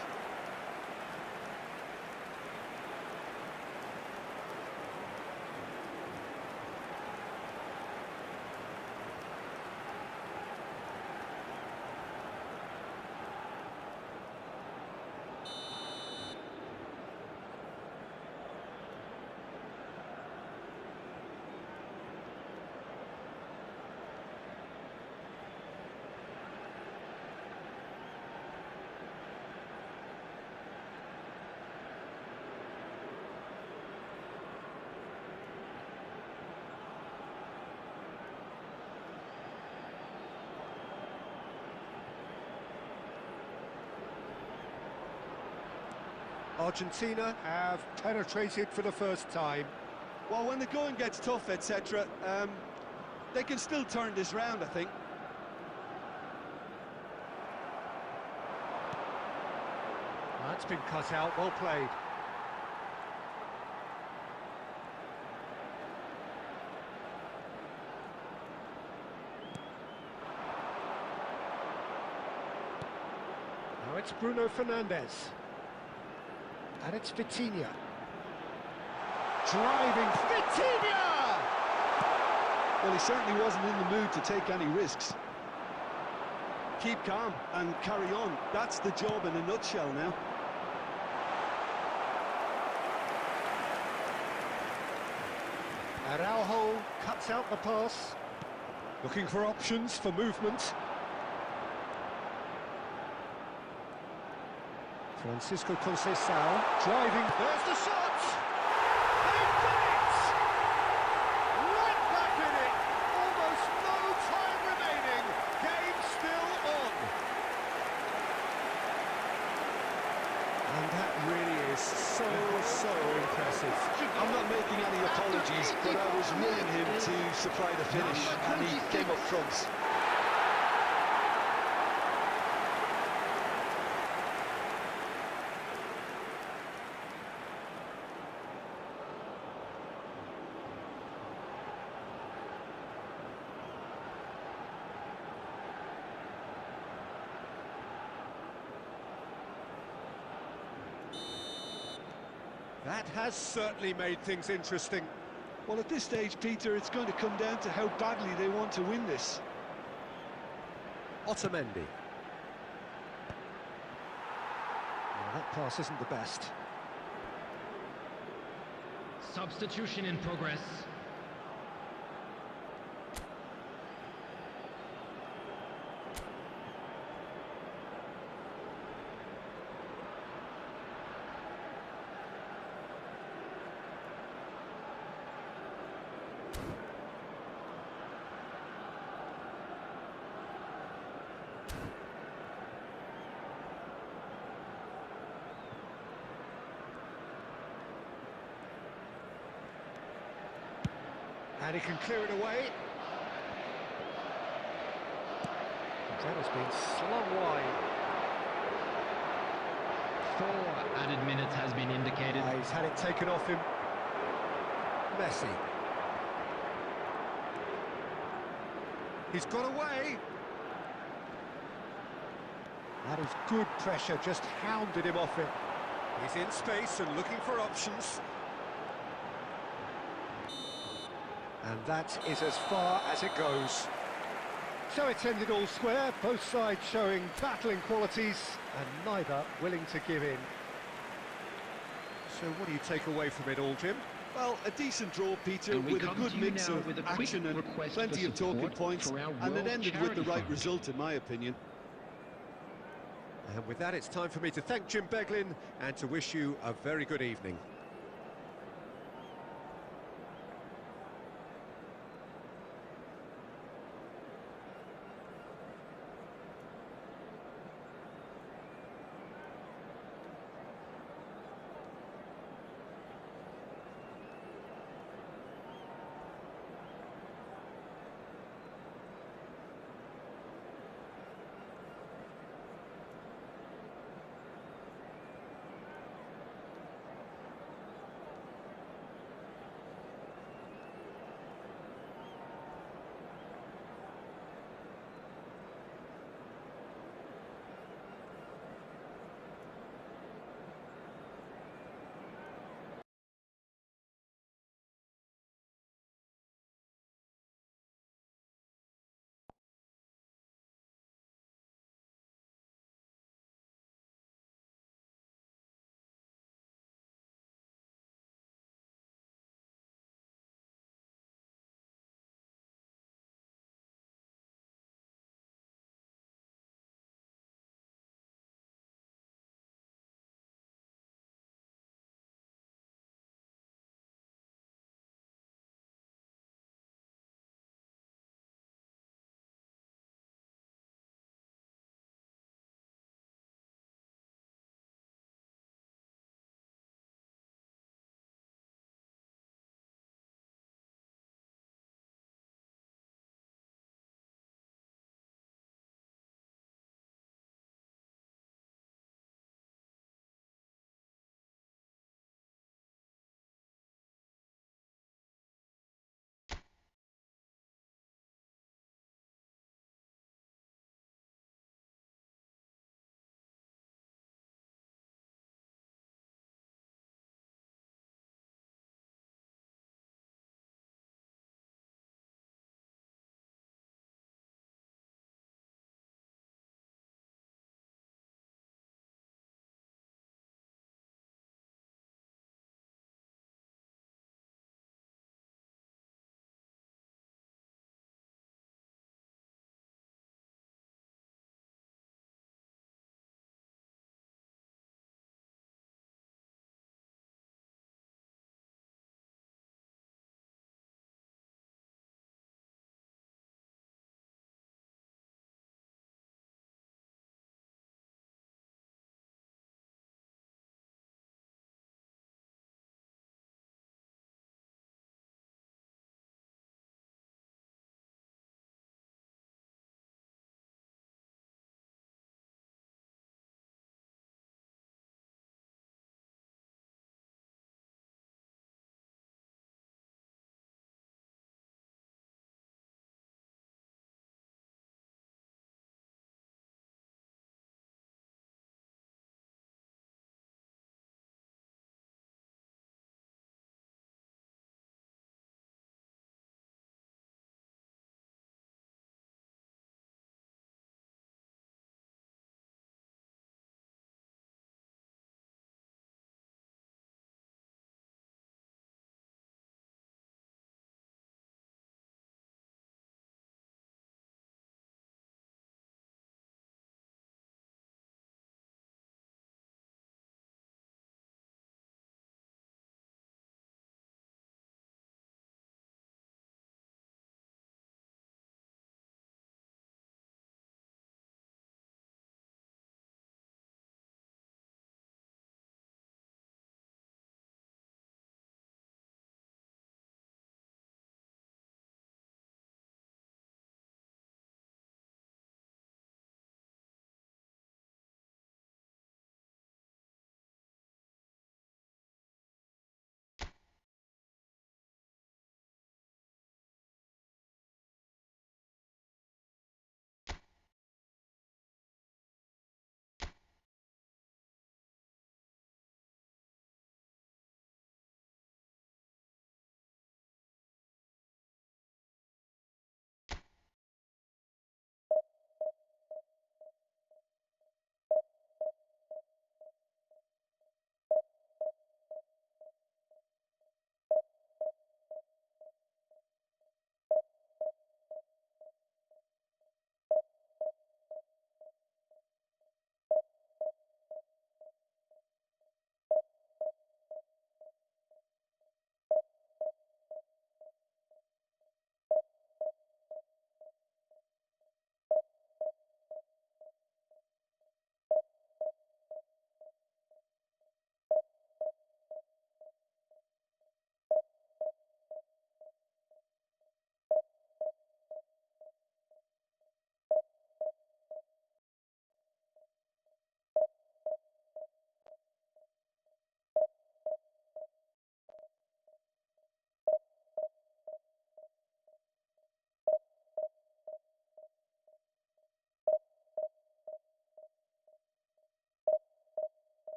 Argentina have penetrated for the first time. Well, when the going gets tough, etc., they can still turn this round, I think. That's been cut out, well played. Now it's Bruno Fernandes. And it's Vitinha. Driving Vitinha! Well, he certainly wasn't in the mood to take any risks. Keep calm and carry on. That's the job in a nutshell now. Araujo cuts out the pass. Looking for options for movement. Francisco Conceição driving. There's the shot! And he got it! Right back in it! Almost no time remaining. Game still on. And that really is so impressive. I'm not making any apologies, but I was willing him to supply the finish, and he came up front. That has certainly made things interesting. Well, at this stage, Peter, it's going to come down to how badly they want to win this. Otamendi. Well, that pass isn't the best. Substitution in progress. And he can clear it away. That has been slung wide. 4 added minutes has been indicated. He's had it taken off him. Messi. He's got away. That is good pressure, just hounded him off it. He's in space and looking for options. And that is as far as it goes. So it's ended all square, both sides showing battling qualities and neither willing to give in. So what do you take away from it all, Jim? Well, a decent draw, Peter, And we with a come good to you mix now of with a quick action and request plenty for of talking support points, for our and it World ended with the Charity right Fund. result, in my opinion. And with that, it's time for me to thank Jim Beglin and to wish you a very good evening.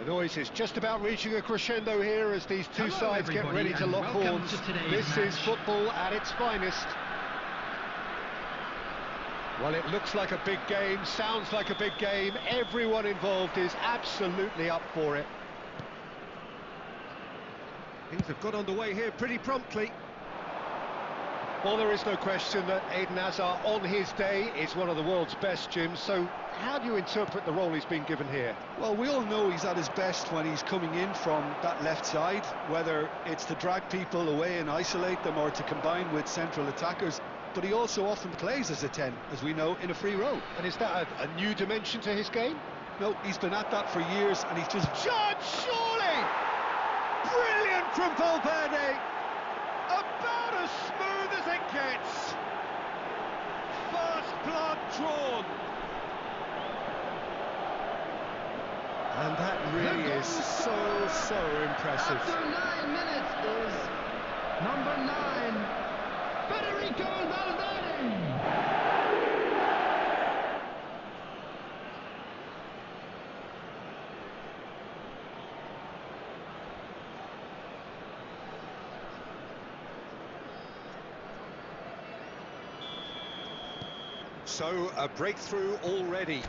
The noise is just about reaching a crescendo here as these two Hello, sides get everybody, ready to and lock welcome horns. to today's This is match. football at its finest. Well, it looks like a big game, sounds like a big game. Everyone involved is absolutely up for it. Things have got underway here pretty promptly. Well, there is no question that Eden Hazard, on his day, is one of the world's best, Jim. So how do you interpret the role he's been given here? Well, we all know he's at his best when he's coming in from that left side, whether it's to drag people away and isolate them or to combine with central attackers. But he also often plays as a 10, as we know, in a free role. And is that a new dimension to his game? No, he's been at that for years, and he's just... Judge, surely! Brilliant from Valverde! About as smooth as it gets! First blood drawn! And that really is so impressive. After 9 minutes is number 9, Federico Valverde. So, a breakthrough already.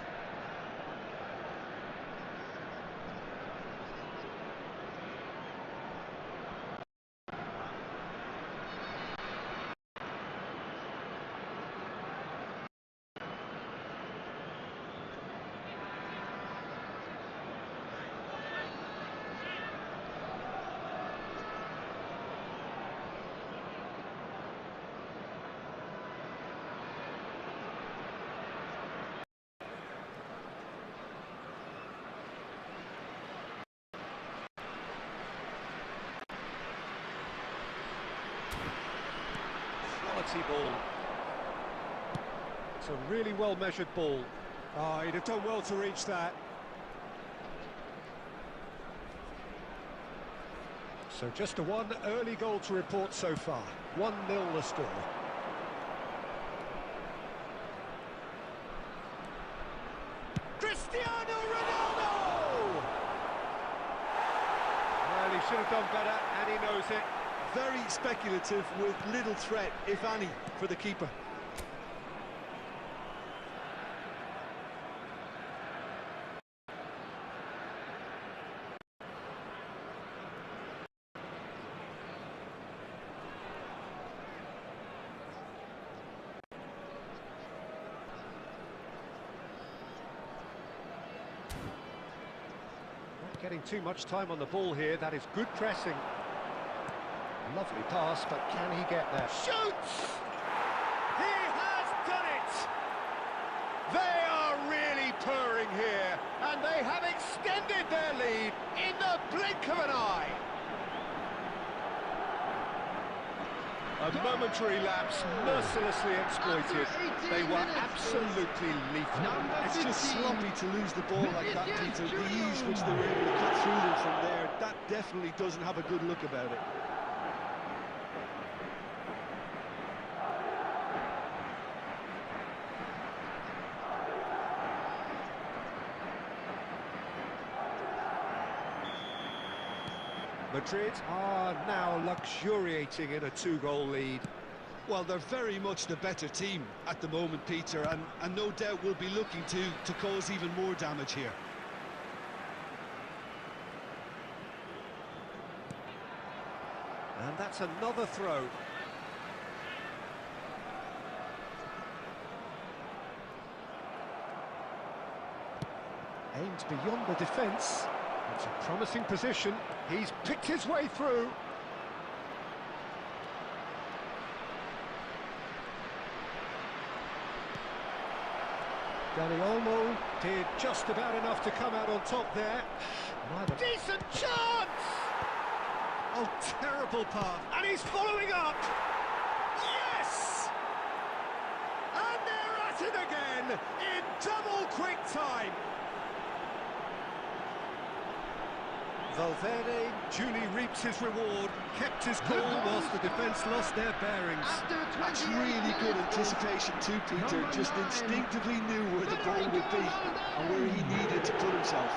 Quality ball. It's a really well-measured ball. Oh, he'd have done well to reach that. So just a one early goal to report so far. 1-0 the score. Cristiano Ronaldo! Well, he should have done better, and he knows it. Very speculative with little threat, if any, for the keeper. Not getting too much time on the ball here. That is good pressing. Lovely pass, but can he get there? Shoots! He has done it! They are really purring here, and they have extended their lead in the blink of an eye. A momentary lapse, mercilessly exploited. They were absolutely lethal. It's just sloppy to lose the ball like that, Peter. The ease which they were able to cut through them from there, that definitely doesn't have a good look about it. Madrid are now luxuriating in a 2-goal lead. Well, they're very much the better team at the moment, Peter, and no doubt will be looking to cause even more damage here. And that's another throw. Aimed beyond the defence. It's a promising position. He's picked his way through. Dani Olmo did just about enough to come out on top there. Decent chance! Oh, terrible pass. And he's following up. Yes! And they're at it again in double quick time. Valverde duly reaps his reward, kept his cool whilst the defence lost their bearings. That's really good anticipation too, Peter. Just instinctively knew where the ball would be and where he needed to put himself.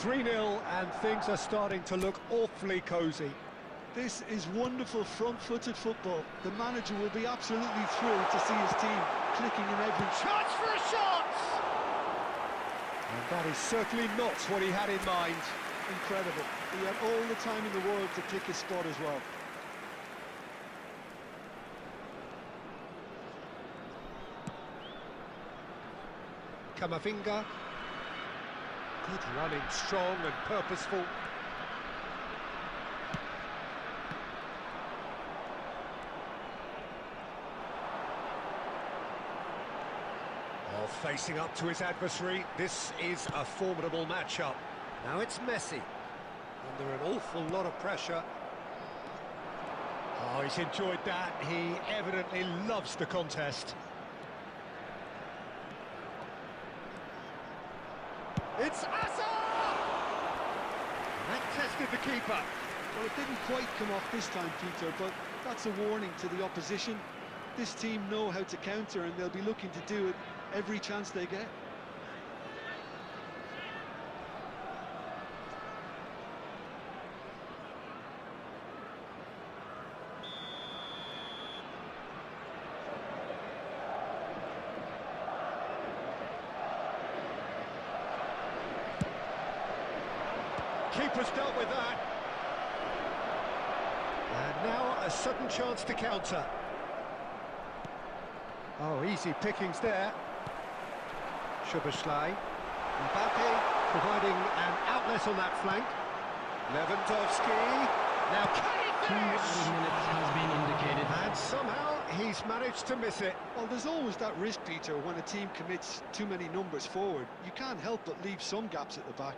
3-0, and things are starting to look awfully cosy. This is wonderful front-footed football. The manager will be absolutely thrilled to see his team clicking in every... Chance for a shot! And that is certainly not what he had in mind. Incredible. He had all the time in the world to pick his spot as well. Kamavinga. Good running, strong and purposeful. Oh, facing up to his adversary, this is a formidable matchup. Now it's Messi, under an awful lot of pressure. Oh, he's enjoyed that. He evidently loves the contest. It's Asa! That tested the keeper. Well, it didn't quite come off this time, Peter, but that's a warning to the opposition. This team know how to counter, and they'll be looking to do it every chance they get. Keeper's dealt with that. And now a sudden chance to counter. Oh, easy pickings there. Szoboszlai. Mbappe providing an outlet on that flank. Lewandowski. Now can he finish? 2 minutes has been indicated. And somehow he's managed to miss it. Well, there's always that risk, Peter, when a team commits too many numbers forward. You can't help but leave some gaps at the back.